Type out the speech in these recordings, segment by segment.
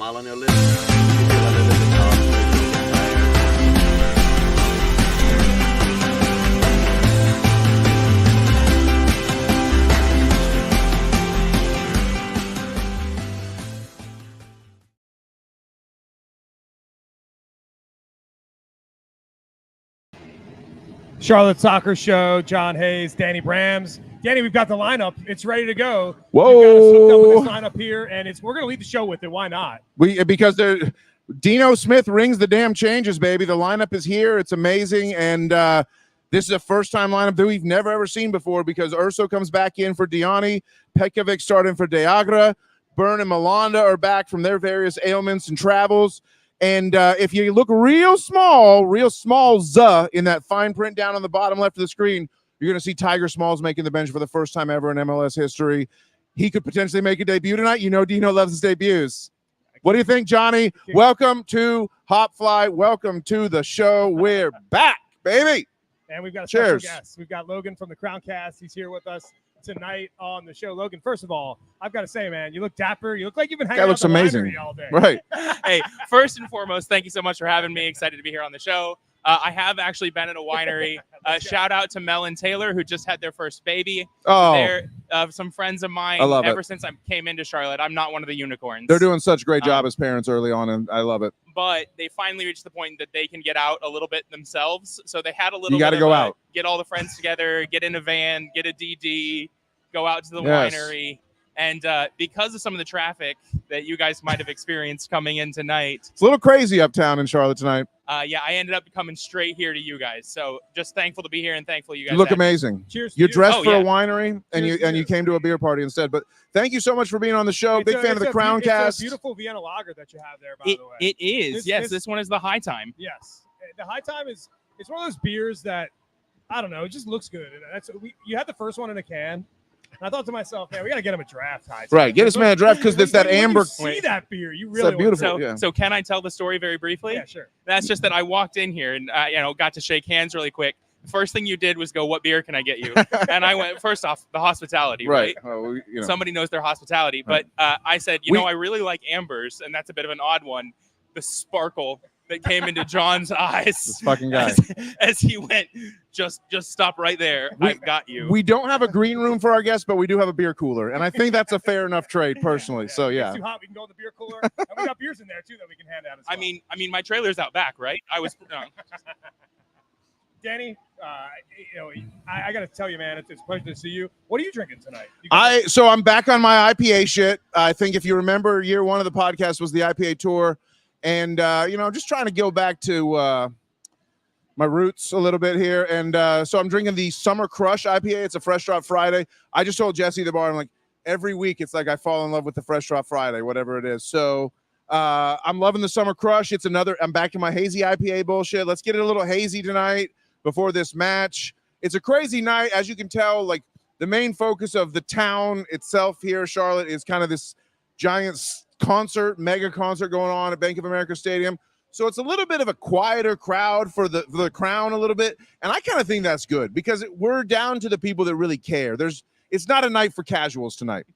smile on your lips. You feel a little bit off, a little bit tired. Charlotte Soccer Show, John Hayes, Danny Brams. Danny, we've got the lineup. It's ready to go. Whoa. We've got us hooked up with this lineup here, and we're going to lead the show with it. Why not? Because Dino Smith rings the damn changes, baby. The lineup is here. It's amazing, and this is a first-time lineup that we've never, ever seen before because Urso comes back in for Diani, Pekovic starting for Deagra, Byrne and Malanda are back from their various ailments and travels. And if you look real small in that fine print down on the bottom left of the screen, you're going to see Tiger Smalls making the bench for the first time ever in MLS history. He could potentially make a debut tonight. You know Dino loves his debuts. What do you think, Johnny? Welcome to HopFly. Welcome to the show. We're back, baby. And we've got a special guest. We've got Logan from the CrownCast. He's here with us tonight on the show. Logan, first of all, I've got to say, man, you look dapper. You look like you've been hanging out at the winery all day. Right. Hey, first and foremost, thank you so much for having me. Excited to be here on the show. I have actually been at a winery. Shout out to Mel and Taylor, who just had their first baby. Oh, they're some friends of mine. I love ever it. since I came into Charlotte, I'm not one of the unicorns. They're doing such a great job as parents early on, and I love it. But they finally reached the point that they can get out a little bit themselves. So they had a little. You got to go out. Get all the friends together. Get in a van. Get a DD. Go out to the winery. And because of some of the traffic that you guys might have experienced coming in tonight. It's a little crazy uptown in Charlotte tonight. Yeah, I ended up coming straight here to you guys. So just thankful to be here and thankful you guys. You look amazing. Cheers. You're dressed for yeah. a winery, and you came to a beer party instead. But thank you so much for being on the show. Big fan of the CrownCast. It's a beautiful Vienna lager that you have there, by the way. It is. This one is the High Time. Yes. The High Time it's one of those beers that, I don't know, it just looks good. You had the first one in a can. And I thought to myself, man, we got to get him a draft. High Time. Right, get this man a draft because there's that amber. When you see that beer, you really beautiful. So can I tell the story very briefly? Yeah, sure. That's just that I walked in here and got to shake hands really quick. First thing you did was go, "What beer can I get you?" And I went, first off, the hospitality, right? Well, Somebody knows their hospitality, but I said, I really like ambers, and that's a bit of an odd one. The sparkle that came into John's eyes, this fucking guy, as he went, just stop right there. I've got you. We don't have a green room for our guests, but we do have a beer cooler, and I think that's a fair enough trade, personally. So If it's too hot, we can go in the beer cooler, and we got beers in there too that we can hand out as well. I mean, my trailer's out back, right? I was. Danny, I got to tell you, man, it's a pleasure to see you. What are you drinking tonight? So I'm back on my IPA shit. I think if you remember, year one of the podcast was the IPA tour. And, I'm just trying to go back to my roots a little bit here. And so I'm drinking the Summer Crush IPA. It's a Fresh Drop Friday. I just told Jesse the bar, I'm like, every week it's like I fall in love with the Fresh Drop Friday, whatever it is. So I'm loving the Summer Crush. I'm back to my hazy IPA bullshit. Let's get it a little hazy tonight before this match. It's a crazy night. As you can tell, like the main focus of the town itself here, Charlotte, is kind of this giant mega concert going on at Bank of America Stadium. So it's a little bit of a quieter crowd for the Crown a little bit. And I kind of think that's good because we're down to the people that really care. It's not a night for casuals tonight.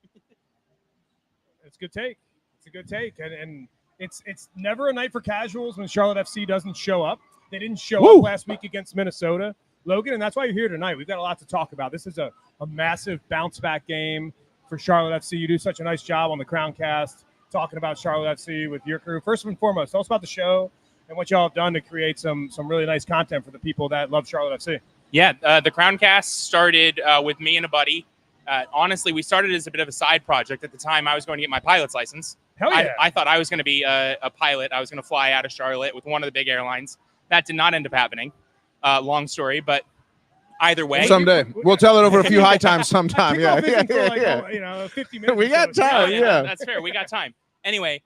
It's a good take. It's a good take. And it's never a night for casuals when Charlotte FC doesn't show up. They didn't show up last week against Minnesota, Logan, and that's why you're here tonight. We've got a lot to talk about. This is a massive bounce-back game for Charlotte FC. You do such a nice job on the CrownCast talking about Charlotte FC with your crew. First and foremost, tell us about the show and what y'all have done to create some really nice content for the people that love Charlotte FC. Yeah, the CrownCast started with me and a buddy. Honestly, we started as a bit of a side project. At the time, I was going to get my pilot's license. Hell yeah. I thought I was going to be a pilot. I was going to fly out of Charlotte with one of the big airlines. That did not end up happening. Long story, but either way. Someday. We'll tell it over a few high times sometime. Yeah. 50 minutes. We got time. Yeah. That's fair. We got time. Anyway,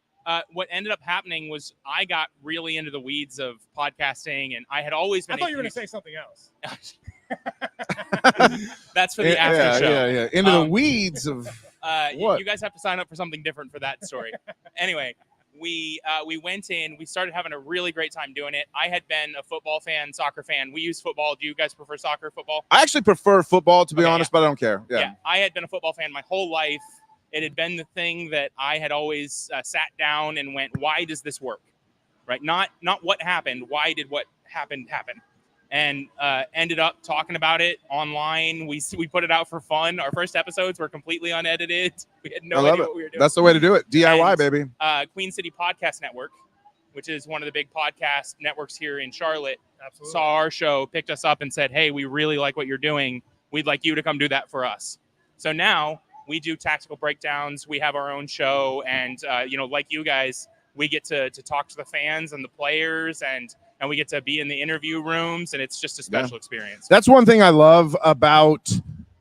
what ended up happening was I got really into the weeds of podcasting, and I had always been. I thought you were going to say something else. That's for the after show. Yeah. Into the weeds of what? You guys have to sign up for something different for that story. Anyway, we went in. We started having a really great time doing it. I had been a football fan, soccer fan. We use football. Do you guys prefer soccer, football? I actually prefer football, to be honest, but I don't care. Yeah, I had been a football fan my whole life. It had been the thing that I had always sat down and went, why does this work? Right? Not what happened. Why did what happened happen? And ended up talking about it online. We put it out for fun. Our first episodes were completely unedited. We had no idea what we were doing. That's the way to do it. DIY, baby. Queen City Podcast Network, which is one of the big podcast networks here in Charlotte, Absolutely. saw our show, picked us up and said, hey, we really like what you're doing. We'd like you to come do that for us. So now we do tactical breakdowns. We have our own show. And, like you guys, we get to talk to the fans and the players, and we get to be in the interview rooms, and it's just a special experience. That's one thing I love about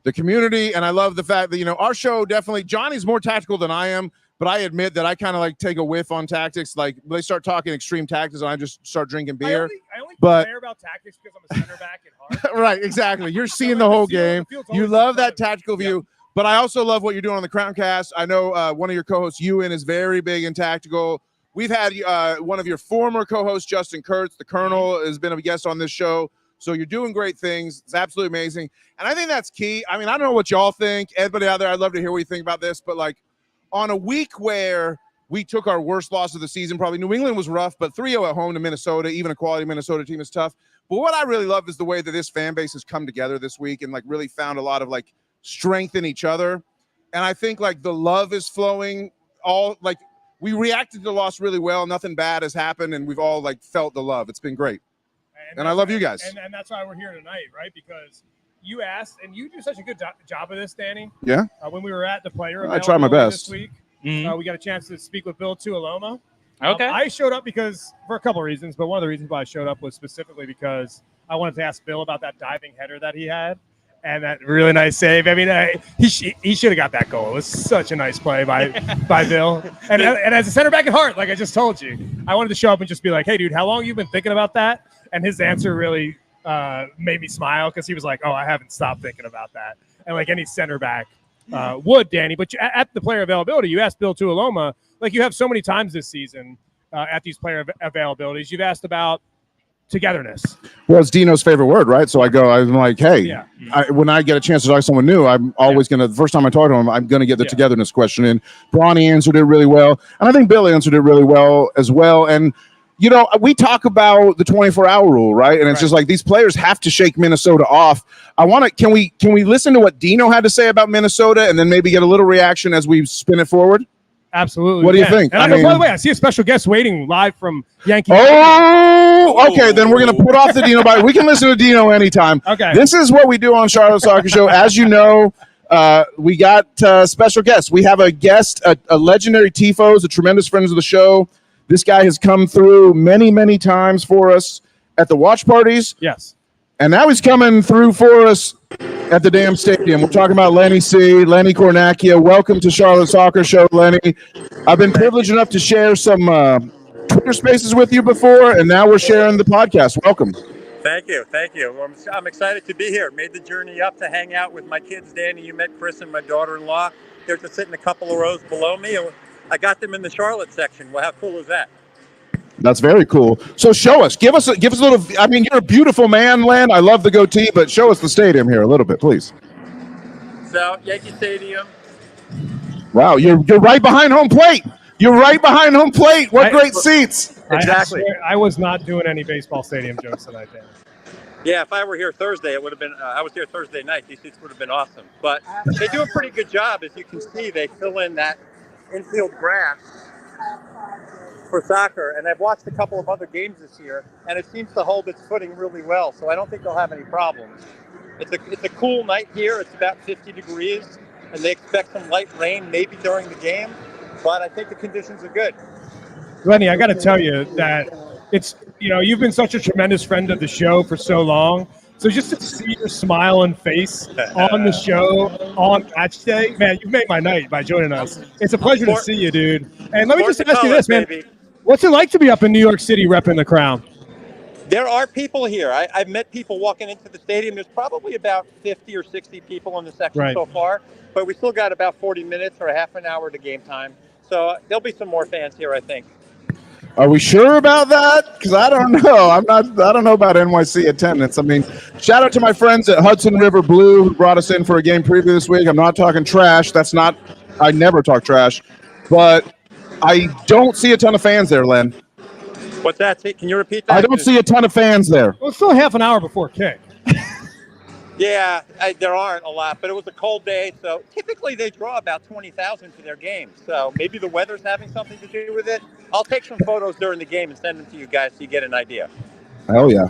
the community, and I love the fact that, our show definitely, Johnny's more tactical than I am, but I admit that I kind of like take a whiff on tactics. Like they start talking extreme tactics, and I just start drinking beer. I only but care about tactics because I'm a center back at heart. Right, exactly. You're seeing the whole game. You love that tactical view. But I also love what you're doing on the CrownCast. I know one of your co-hosts, Ewan, is very big and tactical. We've had one of your former co-hosts, Justin Kurtz, the Colonel, has been a guest on this show. So you're doing great things. It's absolutely amazing. And I think that's key. I mean, I don't know what y'all think. Everybody out there, I'd love to hear what you think about this. But, like, on a week where we took our worst loss of the season, probably New England was rough, but 3-0 at home to Minnesota, even a quality Minnesota team is tough. But what I really love is the way that this fan base has come together this week and, like, really found a lot of, like, strength in each other. And I think, like, the love is flowing all, like, we reacted to the loss really well. Nothing bad has happened, and we've all, like, felt the love. It's been great. And I love you guys. And that's why we're here tonight, right? Because you asked, and you do such a good job of this, Danny. Yeah. When we were at the player I try my best this week, we got a chance to speak with Bill Tuoloma. Okay. I showed up for a couple of reasons, but one of the reasons why I showed up was specifically because I wanted to ask Bill about that diving header that he had. And that really nice save. I mean, he should have got that goal. It was such a nice play by Bill. And as a center back at heart, like I just told you, I wanted to show up and just be like, hey, dude, how long have you been thinking about that? And his answer really made me smile because he was like, oh, I haven't stopped thinking about that. And like any center back would, Danny. But at the player availability, you asked Bill Tuoloma, like you have so many times this season at these player availabilities, you've asked about togetherness. Well, it's Dino's favorite word, right? So I'm like, hey, when I get a chance to talk to someone new, I'm always going to, the first time I talk to him, I'm going to get the togetherness question in. Bronny answered it really well. And I think Bill answered it really well as well. And, we talk about the 24-hour rule, right? And it's just like these players have to shake Minnesota off. Can we listen to what Dino had to say about Minnesota and then maybe get a little reaction as we spin it forward? Absolutely. What do you think? And by the way, I see a special guest waiting live from Yankee. Oh, okay. Then we're going to put off the Dino bite. We can listen to Dino anytime. Okay. This is what we do on Charlotte Soccer Show. As you know, we got special guests. We have a guest, a legendary TFOS, a tremendous friend of the show. This guy has come through many, many times for us at the watch parties. Yes. And now he's coming through for us at the damn stadium. We're talking about Lenny Cornacchia. Welcome to Charlotte Soccer Show, Lenny. I've been privileged enough to share some Twitter spaces with you before, and now we're sharing the podcast. Welcome. Thank you. Well, I'm excited to be here. Made the journey up to hang out with my kids, Danny. You met Chris and my daughter-in-law. They're just sitting a couple of rows below me. I got them in the Charlotte section. Well, how cool is that? That's very cool. So show us, give us a little. I mean, you're a beautiful man, Len. I love the goatee, but show us the stadium here a little bit, please. So Yankee Stadium. Wow, you're right behind home plate. What great seats. Exactly. I was not doing any baseball stadium jokes tonight, Dan. Yeah, if I were here Thursday, it would have been. I was here Thursday night. These seats would have been awesome. But they do a pretty good job, as you can see. They fill in that infield grass for soccer, and I've watched a couple of other games this year, and it seems to hold its footing really well, so I don't think they'll have any problems. It's a cool night here. It's about 50 degrees, and they expect some light rain maybe during the game, but I think the conditions are good. Lenny, I got to tell you that it's, you've been such a tremendous friend of the show for so long. So just to see your smiling face on the show on match day, man, you've made my night by joining us. It's a pleasure to see you, dude. And let me just ask you this, man. What's it like to be up in New York City repping the Crown? There are people here. I've met people walking into the stadium. There's probably about 50 or 60 people in the section so far, but we still got about 40 minutes or a half an hour to game time. So there'll be some more fans here, I think. Are we sure about that? Because I don't know. I don't know about NYC attendance. I mean, shout out to my friends at Hudson River Blue who brought us in for a game preview this week. I'm not talking trash. That's not I never talk trash, but I don't see a ton of fans there, Len. What's that? Can you repeat that? I don't see a ton of fans there. Well, it's still half an hour before kick. Yeah, there aren't a lot, but it was a cold day, so typically they draw about 20,000 for their games. So maybe the weather's having something to do with it. I'll take some photos during the game and send them to you guys so you get an idea. Hell yeah.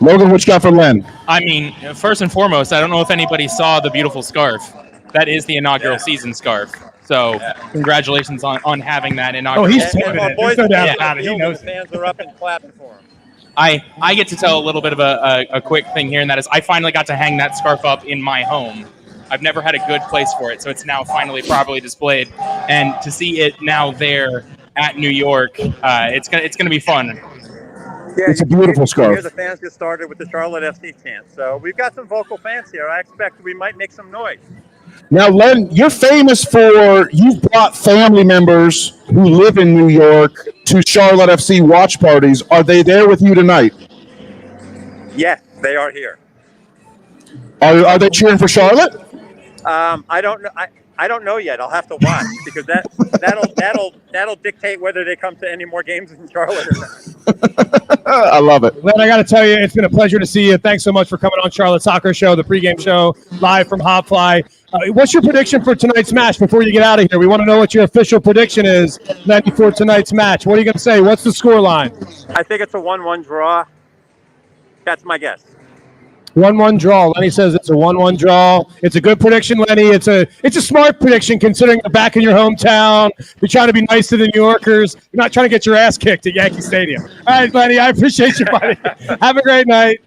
Logan, what you got for Len? I mean, first and foremost, I don't know if anybody saw the beautiful scarf. That is the inaugural season scarf. So congratulations on having that inaugural. Oh, he's And tipping our it. boys There's no doubt in the about it. He field, knows the it. fans are up and clapping for him. I get to tell a little bit of a quick thing here, and that is I finally got to hang that scarf up in my home. I've never had a good place for it, so it's now finally properly displayed. And to see it now there at New York, it's gonna be fun. Yeah, It's a beautiful you scarf. hear the fans get started with the Charlotte FC chant. So we've got some vocal fans here. I expect we might make some noise. Now, Len, you're famous for you've brought family members who live in New York to Charlotte FC watch parties. Are they there with you tonight? Yes, they are here. Are they cheering for Charlotte? I don't know. I don't know yet. I'll have to watch because that'll dictate whether they come to any more games in Charlotte or not. I love it. Len, I got to tell you, it's been a pleasure to see you. Thanks so much for coming on Charlotte Soccer Show, the pregame show, live from HopFly. What's your prediction for tonight's match before you get out of here? We want to know what your official prediction is for tonight's match. What are you going to say? What's the score line? I think it's a 1-1 draw. That's my guess. 1-1 draw. Lenny says it's a 1-1 draw. It's a good prediction, Lenny. It's a smart prediction considering you're back in your hometown. You're trying to be nice to the New Yorkers. You're not trying to get your ass kicked at Yankee Stadium. All right, Lenny, I appreciate you, buddy. Have a great night.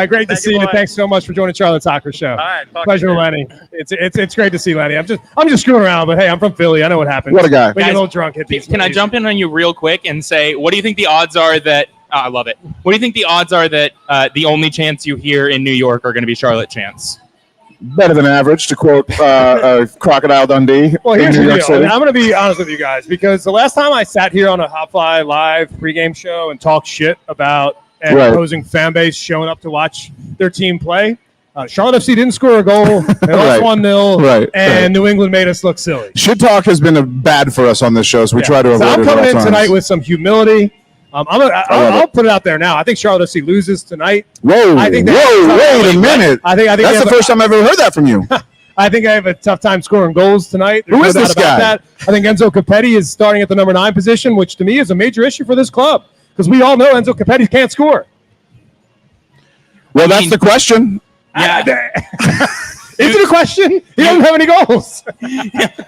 Great to see you. Thanks so much for joining Charlotte Soccer Show. All right, Pleasure, Lenny. It's great to see Lenny. I'm just screwing around, but hey, I'm from Philly. I know what happens. What a guy. We get a little drunk at these. Can I jump in on you real quick and say, what do you think the odds are that I love it. What do you think the odds are that the only chants you hear in New York are going to be Charlotte chants? Better than average, to quote Crocodile Dundee. Well, here's the New York deal. City. I'm going to be honest with you guys because the last time I sat here on a HopFly live pregame show and talked shit about an opposing fan base showing up to watch their team play, Charlotte FC didn't score a goal. They lost 1-0, and New England made us look silly. Shit talk has been bad for us on this show, so we try to avoid it. I'm coming in times. tonight with some humility. I'll put it out there now. I think Charlotte FC loses tonight. Whoa, I think wait a minute. I think that's the first time I've ever heard that from you. I think I have a tough time scoring goals tonight. There's Who is no doubt this about guy? that. I think Enzo Capetti is starting at the number 9 position, which to me is a major issue for this club because we all know Enzo Capetti can't score. Well, that's the question. Yeah. Is it a question? He doesn't have any goals.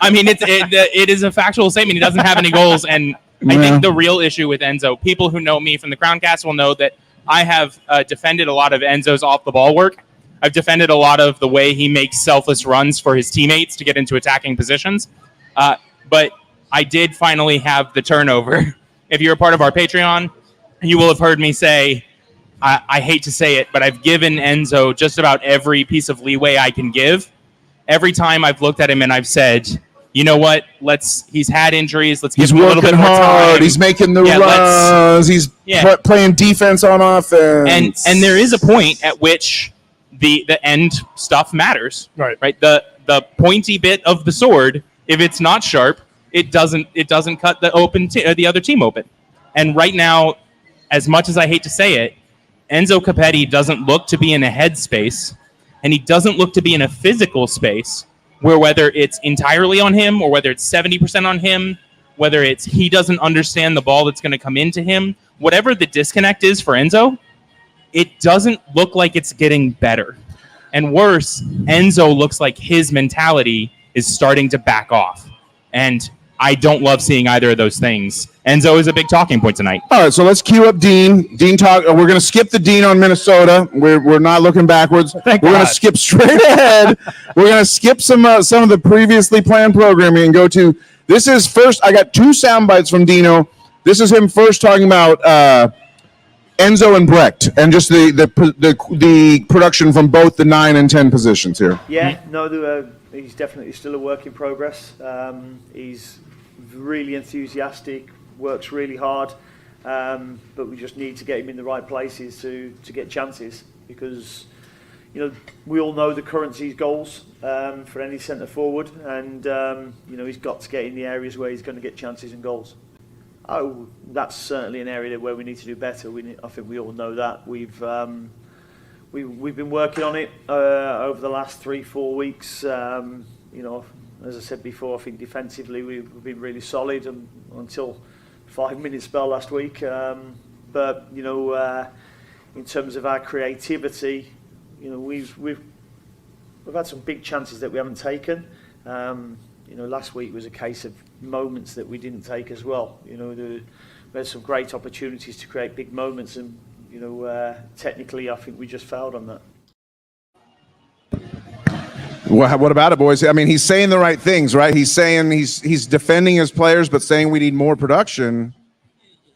I mean, it is a factual statement. He doesn't have any goals, and I think the real issue with Enzo, people who know me from the CrownCast will know that I have defended a lot of Enzo's off-the-ball work. I've defended a lot of the way he makes selfless runs for his teammates to get into attacking positions. But I did finally have the turnover. If you're a part of our Patreon, you will have heard me say, I hate to say it, but I've given Enzo just about every piece of leeway I can give. Every time I've looked at him and I've said, you know what? He's had injuries. Let's give him a little bit more time. He's making the runs. He's playing defense on offense. And there is a point at which the end stuff matters. Right. The pointy bit of the sword, if it's not sharp, it doesn't cut the other team open. And right now, as much as I hate to say it, Enzo Capetti doesn't look to be in a headspace, and he doesn't look to be in a physical space where whether it's entirely on him or whether it's 70% on him, whether it's he doesn't understand the ball that's going to come into him, whatever the disconnect is for Enzo, it doesn't look like it's getting better. And worse, Enzo looks like his mentality is starting to back off. And I don't love seeing either of those things. Enzo is a big talking point tonight. All right, so let's cue up Dean. Dean talk. We're going to skip the Dean on Minnesota. We're not looking backwards. We're going to skip straight ahead. We're going to skip some of the previously planned programming and go to this is first. I got 2 sound bites from Dino. This is him first talking about Enzo and Brecht and just the production from both the 9 and 10 positions here. Yeah, no, he's definitely still a work in progress. He's really enthusiastic, works really hard, but we just need to get him in the right places to get chances because we all know the currency's goals for any centre forward, and he's got to get in the areas where he's going to get chances and goals. Oh, that's certainly an area where we need to do better. I think we all know that. We've been working on it over the last 3-4 weeks. As I said before, I think defensively we've been really solid until 5-minute spell last week. But in terms of our creativity, we've had some big chances that we haven't taken. Last week was a case of moments that we didn't take as well. We had some great opportunities to create big moments, and technically, I think we just failed on that. Well, what about it, boys? I mean, he's saying the right things, right? He's saying he's defending his players, but saying we need more production.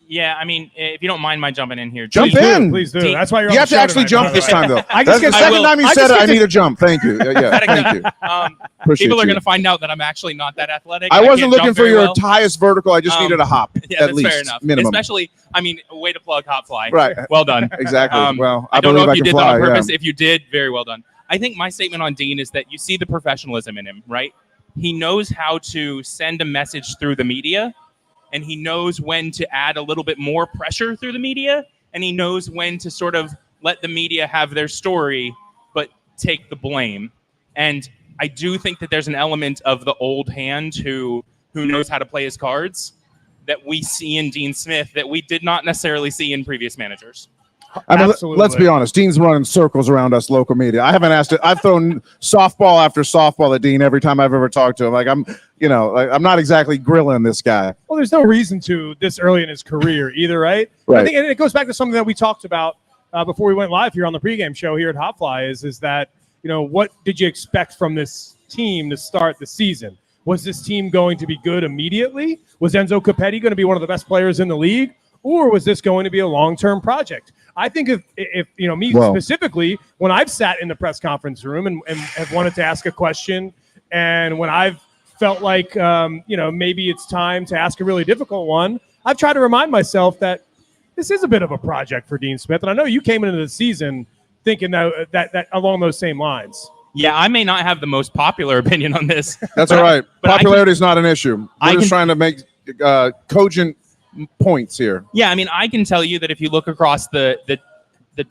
Yeah, I mean, if you don't mind my jumping in here. Jump in. Please do. That's why you're on You have the to show actually tonight, jump this time, though. That's the second time you said it, I need a jump. Thank you. Yeah, thank you. Appreciate People are you. going to find out that I'm actually not that athletic. I wasn't can't looking jump for very your well. highest vertical. I just needed a hop, Yeah, at that's least, fair enough. minimum. Especially, I mean, way to plug HopFly. Right. Well done. Exactly. Well, I don't believe know I if you can did fly. that on purpose. Yeah. If you did, very well done. I think my statement on Dean is that you see the professionalism in him, right? He knows how to send a message through the media, and he knows when to add a little bit more pressure through the media, and he knows when to sort of let the media have their story, but take the blame. And I do think that there's an element of the old hand who knows how to play his cards that we see in Dean Smith that we did not necessarily see in previous managers. I mean, Absolutely. let's be honest. Dean's running circles around us local media. I haven't asked it. I've thrown softball after softball at Dean every time I've ever talked to him. Like I'm not exactly grilling this guy. Well, there's no reason to this early in his career either, right? Right. I think, and it goes back to something that we talked about before we went live here on the pregame show here at HopFly is that, what did you expect from this team to start the season? Was this team going to be good immediately? Was Enzo Capetti going to be one of the best players in the league? Or was this going to be a long-term project? I think if me specifically, when I've sat in the press conference room and have wanted to ask a question, and when I've felt like maybe it's time to ask a really difficult one, I've tried to remind myself that this is a bit of a project for Dean Smith, and I know you came into the season thinking that along those same lines. Yeah, I may not have the most popular opinion on this. That's all right. but Popularity is not an issue. We're just trying to make cogent points here. Yeah, I mean, I can tell you that if you look across the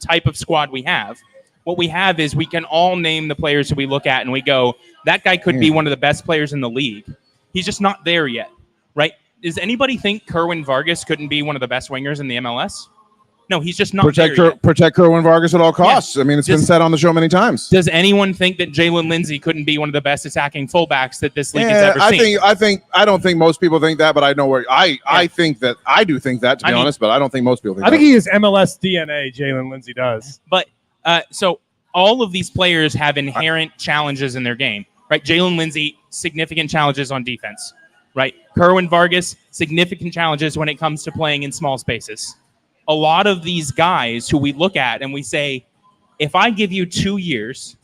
type of squad we have, what we have is we can all name the players that we look at and we go, that guy could be one of the best players in the league. He's just not there yet, right? Does anybody think Kerwin Vargas couldn't be one of the best wingers in the MLS? No, he's just not there yet. Protect Kerwin Vargas at all costs. Yeah. I mean, it's been said on the show many times. Does anyone think that Jalen Lindsey couldn't be one of the best attacking fullbacks that this league has ever seen? I don't think most people think that, but I know where I think that I do think that, to be honest, but I don't think most people think that. I think he is MLS DNA, Jalen Lindsey does. But so all of these players have inherent challenges in their game, right? Jalen Lindsey, significant challenges on defense, right? Kerwin Vargas, significant challenges when it comes to playing in small spaces. A lot of these guys who we look at and we say, if I give you 2 years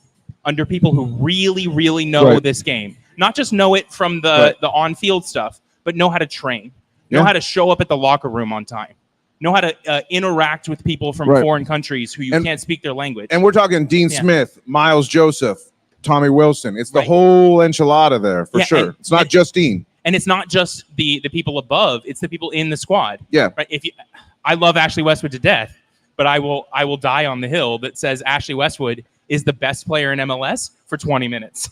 under people who really, really know this game, not just know it from the on-field stuff, but know how to train, know how to show up at the locker room on time, know how to interact with people from foreign countries who you can't speak their language. And we're talking Dean Smith, Miles Joseph, Tommy Wilson. It's the whole enchilada there, for sure. It's not just Dean. And it's not just the people above, it's the people in the squad. Yeah. Right. I love Ashley Westwood to death, but I will die on the hill that says Ashley Westwood is the best player in MLS for 20 minutes.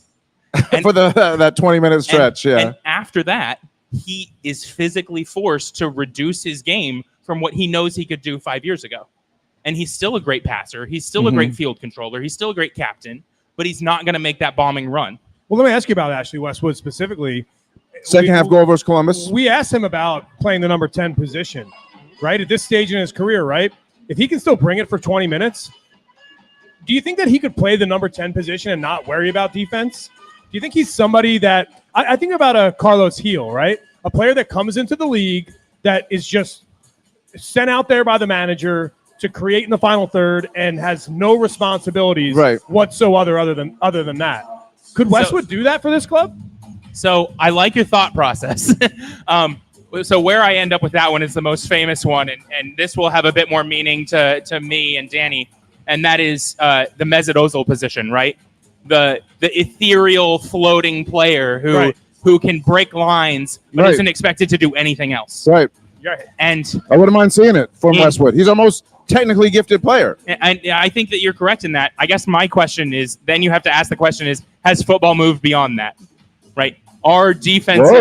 And, for that 20-minute stretch, And after that, he is physically forced to reduce his game from what he knows he could do 5 years ago. And he's still a great passer. He's still a great field controller. He's still a great captain, but he's not going to make that bombing run. Well, let me ask you about Ashley Westwood specifically. Second half goal versus Columbus. We asked him about playing the number 10 position. Right at this stage in his career, right? If he can still bring it for 20 minutes, do you think that he could play the number 10 position and not worry about defense? Do you think he's somebody that I think about a Carlos Heel, right? A player that comes into the league that is just sent out there by the manager to create in the final third and has no responsibilities whatsoever other than that. Could Westwood do that for this club? So I like your thought process. So where I end up with that one is the most famous one, and this will have a bit more meaning to me and Danny. and that is the Mesut position, right? The ethereal floating player who can break lines but isn't expected to do anything else. Right. And I wouldn't mind seeing it from Westwood. He's our most technically gifted player. And I think that you're correct in that. I guess my question is, then you have to ask the question is, has football moved beyond that? Right? Are defenses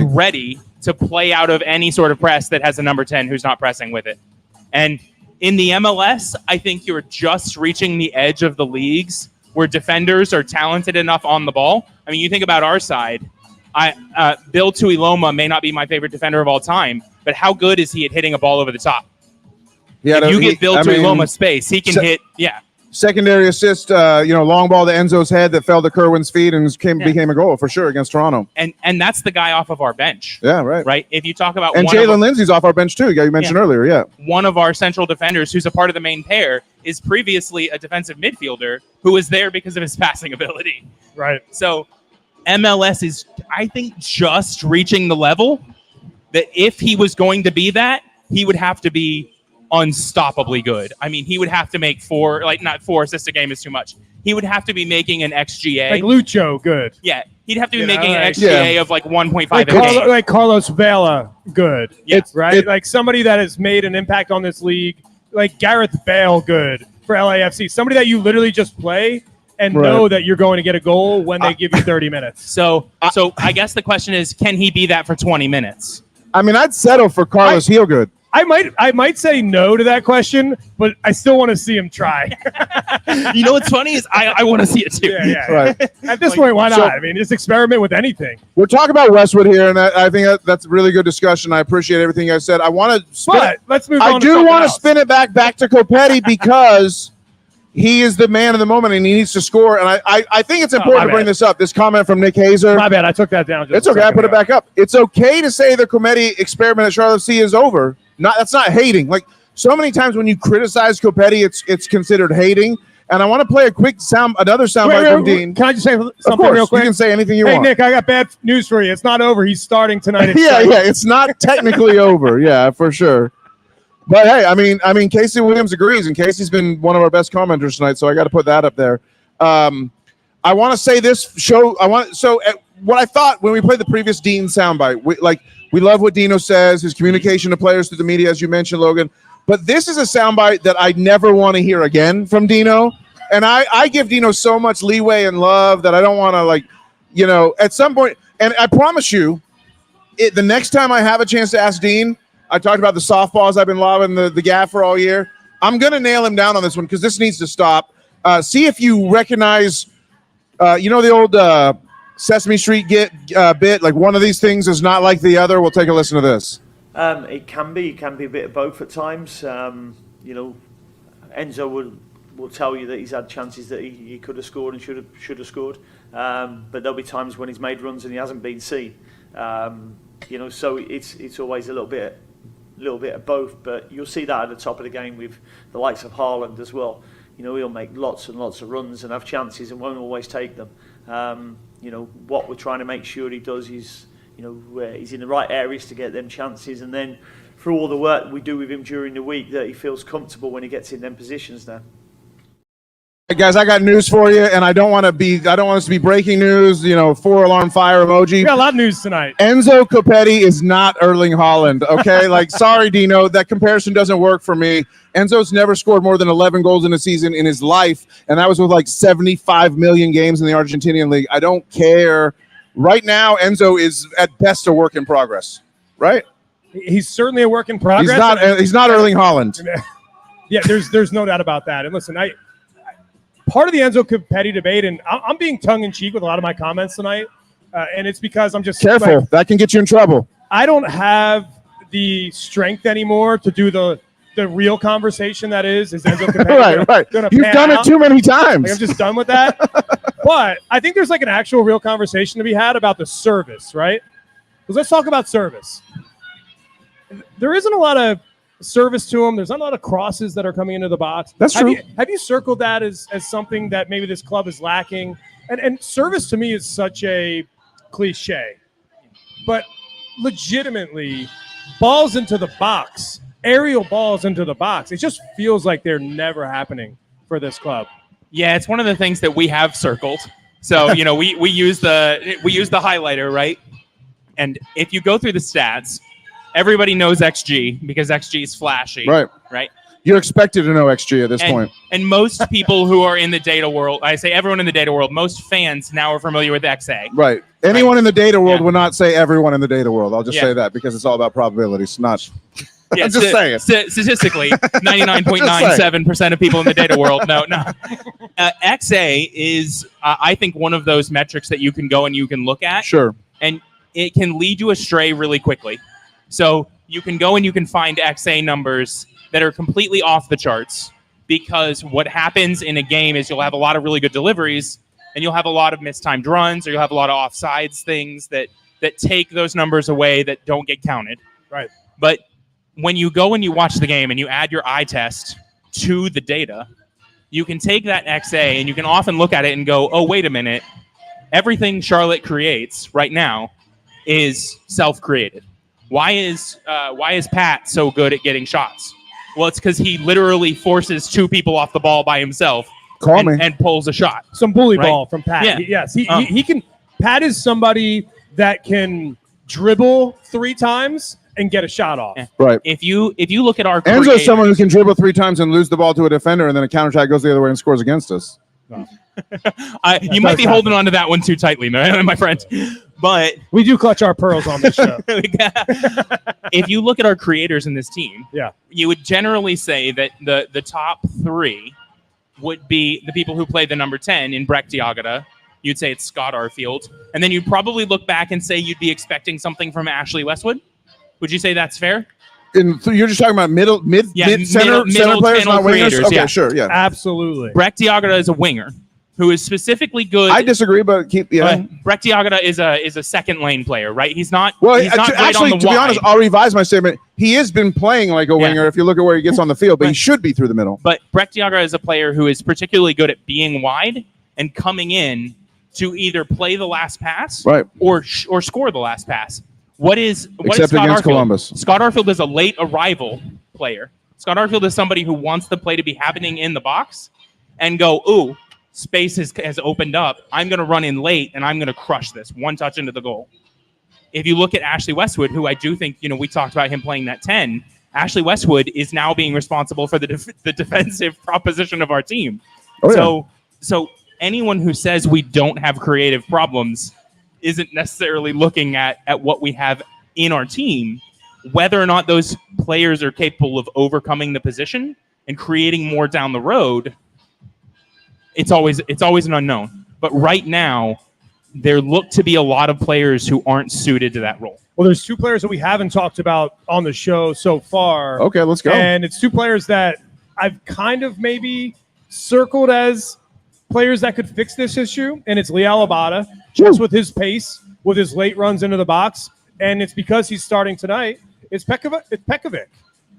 ready to play out of any sort of press that has a number 10 who's not pressing with it? And in the MLS, I think you're just reaching the edge of the leagues where defenders are talented enough on the ball. I mean, you think about our side. Bill Tuiloma may not be my favorite defender of all time, but how good is he at hitting a ball over the top? Yeah, if you give Bill Tuiloma space, he can hit. Yeah. Secondary assist, long ball to Enzo's head that fell to Kerwin's feet and became a goal for sure against Toronto. And that's the guy off of our bench. Yeah, right. Right. If you talk about Jalen Lindsey's off our bench too. You mentioned earlier. Yeah. One of our central defenders, who's a part of the main pair, is previously a defensive midfielder who was there because of his passing ability. Right. So MLS is, I think, just reaching the level that if he was going to be that, he would have to be unstoppably good. I mean, he would have to make not 4 assists a game is too much. He would have to be making an XGA. Like Lucho, good. Yeah. He'd have to be making an XGA of like 1.5 a game. Like Carlos Vela, good. Yes. Right? Like somebody that has made an impact on this league, like Gareth Bale, good for LAFC. Somebody that you literally just play and know that you're going to get a goal when they give you 30 minutes. So I guess the question is, can he be that for 20 minutes? I mean, I'd settle for Carlos Heelgood. I might say no to that question, but I still want to see him try. You know what's funny is I want to see it too. Yeah. Right. At this point, why not? I mean, just experiment with anything. We're talking about Westwood here, and I think that's a really good discussion. I appreciate everything I said. I want to let's move on. I do want to spin it back to Copetti because he is the man of the moment and he needs to score. And I think it's important to bring this up. This comment from Nick Hazer. My bad. I took that down. It's okay. I put it back up. It's okay to say the Copetti experiment at Charlotte FC is over. That's not hating. Like so many times when you criticize Copetti, it's considered hating. And I want to play another soundbite from Dean. Can I just say something real quick? You can say anything you want. Hey, Nick, I got bad news for you. It's not over. He's starting tonight. Yeah, it's not technically over. Yeah, for sure. But hey, I mean, Casey Williams agrees, and Casey's been one of our best commenters tonight, so I got to put that up there. I want to say this show. What I thought when we played the previous Dean soundbite, we love what Dino says, his communication to players through the media, as you mentioned, Logan. But this is a soundbite that I never want to hear again from Dino, and I give Dino so much leeway and love that I don't want to at some point. And I promise you, the next time I have a chance to ask Dean. I talked about the softballs I've been lobbing the gaffer all year. I'm going to nail him down on this one because this needs to stop. See if you recognize, the old Sesame Street bit, like one of these things is not like the other. We'll take a listen to this. It can be a bit of both at times. Enzo will tell you that he's had chances that he could have scored and should have scored. But there'll be times when he's made runs and he hasn't been seen. So it's always a little bit of both, but you'll see that at the top of the game with the likes of Haaland as well. He'll make lots and lots of runs and have chances and won't always take them. What we're trying to make sure he does is, he's in the right areas to get them chances, and then through all the work we do with him during the week, that he feels comfortable when he gets in them positions now. Hey guys, I got news for you, and I don't want us to be breaking news, 4-alarm fire emoji. We got a lot of news tonight. Enzo Copetti is not Erling Haaland, okay? Sorry, Dino, that comparison doesn't work for me. Enzo's never scored more than 11 goals in a season in his life, and that was with 75 million games in the Argentinian league. I don't care. Right now, Enzo is at best a work in progress, right? He's certainly a work in progress. He's not Erling Haaland. Yeah, there's no doubt about that. And listen, part of the Enzo Copetti debate, and I'm being tongue-in-cheek with a lot of my comments tonight, and it's because I'm just careful. That can get you in trouble. I don't have the strength anymore to do the real conversation that is Enzo Copetti. right. You've done it too many times. I'm just done with that. But I think there's an actual real conversation to be had about the service, right? Because let's talk about service. There isn't a lot of service to him. There's not a lot of crosses that are coming into the box. That's true. Have you circled that as something that maybe this club is lacking? And service to me is such a cliche, but legitimately balls into the box aerial balls into the box. It just feels like they're never happening for this club. Yeah, it's one of the things that we have circled. So, we use the highlighter, right? And if you go through the stats, everybody knows XG because XG is flashy. Right? You're expected to know XG at this point. And most people who are in the data world, I say everyone in the data world, most fans now are familiar with XA. Right. Anyone in the data world would not say everyone in the data world. I'll just say that because it's all about probabilities, not... I'm just saying. Statistically, 99.97% of people in the data world. No. XA is, I think, one of those metrics that you can go and you can look at. Sure. And it can lead you astray really quickly. So you can go and you can find XA numbers that are completely off the charts because what happens in a game is you'll have a lot of really good deliveries and you'll have a lot of mistimed runs or you'll have a lot of offsides things that take those numbers away that don't get counted. Right. But when you go and you watch the game and you add your eye test to the data, you can take that XA and you can often look at it and go, oh, wait a minute. Everything Charlotte creates right now is self-created. Why is Pat so good at getting shots? Well, it's because he literally forces two people off the ball by himself and pulls a shot. Some bully ball from Pat. Yeah. Yes, he can. Pat is somebody that can dribble 3 times and get a shot off. Yeah. Right. If you look at our Enzo's someone who can dribble 3 times and lose the ball to a defender, and then a counterattack goes the other way and scores against us. No. You might be holding on to that one too tightly, my friend. But we do clutch our pearls on this show. If you look at our creators in this team, you would generally say that the top 3 would be the people who play the number 10 in Breck Diagata. You'd say it's Scott Arfield. And then you'd probably look back and say you'd be expecting something from Ashley Westwood. Would you say that's fair? You're just talking about mid center players, not wingers? Okay, sure, yeah. Absolutely. Breck Diagata is a winger who is specifically good. I disagree, but Breck Diagata is a second lane player, right? He's not. Well, he's not actually, on the to be honest, I'll revise my statement. He has been playing like a winger if you look at where he gets on the field, but he should be through the middle. But Breck Diagata is a player who is particularly good at being wide and coming in to either play the last pass or score the last pass. What is Scott Arfield? Columbus. Scott Arfield is a late arrival player. Scott Arfield is somebody who wants the play to be happening in the box and go, ooh, space has opened up. I'm going to run in late, and I'm going to crush this. 1 touch into the goal. If you look at Ashley Westwood, who I do think, we talked about him playing that 10, Ashley Westwood is now being responsible for the defensive proposition of our team. So anyone who says we don't have creative problems isn't necessarily looking at what we have in our team, whether or not those players are capable of overcoming the position and creating more down the road. It's always an unknown. But right now, there look to be a lot of players who aren't suited to that role. Well, there's 2 players that we haven't talked about on the show so far. Okay, let's go. And it's 2 players that I've kind of maybe circled as players that could fix this issue, and it's Liel Abada, just with his pace, with his late runs into the box, and it's because he's starting tonight. It's Pekovic.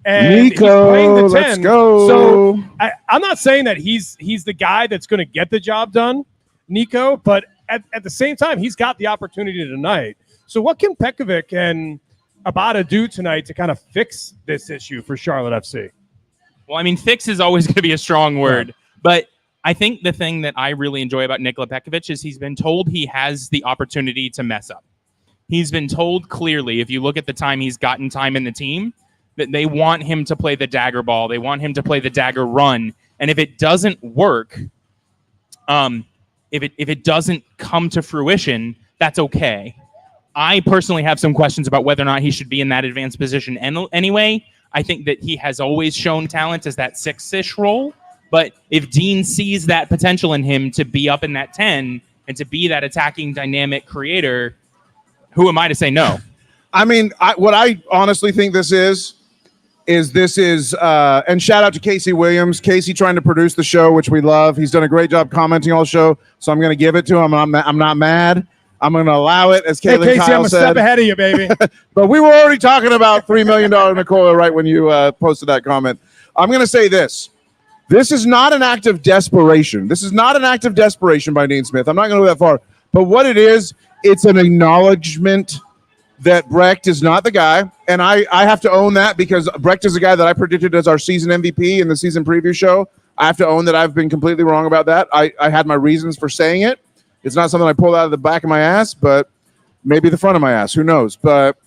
And Nico, he's playing the 10. Let's go. So I'm not saying that he's the guy that's going to get the job done, Nico, but at the same time, he's got the opportunity tonight. So what can Pekovic and Abada do tonight to kind of fix this issue for Charlotte FC? Well, I mean, fix is always going to be a strong word, but I think the thing that I really enjoy about Nikola Pekovic is he's been told he has the opportunity to mess up. He's been told clearly, if you look at the time he's gotten time in the team, that they want him to play the dagger ball. They want him to play the dagger run. And if it doesn't work, if it doesn't come to fruition, that's okay. I personally have some questions about whether or not he should be in that advanced position anyway. I think that he has always shown talent as that 6-ish role. But if Dean sees that potential in him to be up in that 10 and to be that attacking dynamic creator, who am I to say no? I mean, what I honestly think this is and shout out to Casey Williams. Casey trying to produce the show, which we love. He's done a great job commenting all the show, so I'm going to give it to him. I'm not mad. I'm going to allow it, as Caitlin Casey, Kyle I'm a said. step ahead of you, baby. But we were already talking about $3 million Nicola right when you posted that comment. I'm going to say this. This is not an act of desperation. This is not an act of desperation by Dean Smith. I'm not going to go that far. But what it is, it's an acknowledgement that Brecht is not the guy, and I have to own that because Brecht is a guy that I predicted as our season MVP in the season preview show. I have to own that I've been completely wrong about that. I had my reasons for saying it. It's not something I pulled out of the back of my ass, but maybe the front of my ass. Who knows? But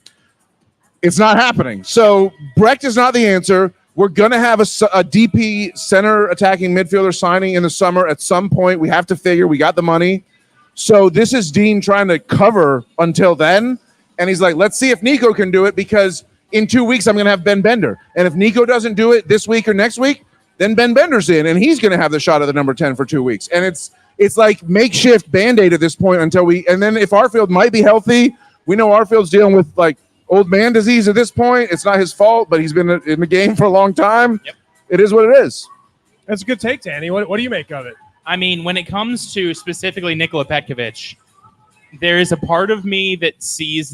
it's not happening. So Brecht is not the answer. We're going to have a DP center attacking midfielder signing in the summer at some point. We have to figure we got the money. So this is Dean trying to cover until then. And he's like, let's see if Nico can do it because in 2 weeks I'm going to have Ben Bender. And if Nico doesn't do it this week or next week, then Ben Bender's in and he's going to have the shot at the number 10 for 2 weeks. And it's like makeshift Band-Aid at this point until and then if Arfield might be healthy, we know Arfield's dealing with like old man disease at this point. It's not his fault, but he's been in the game for a long time. Yep. It is what it is. That's a good take, Danny. What do you make of it? I mean, when it comes to specifically Nikola Petkovic, there is a part of me that sees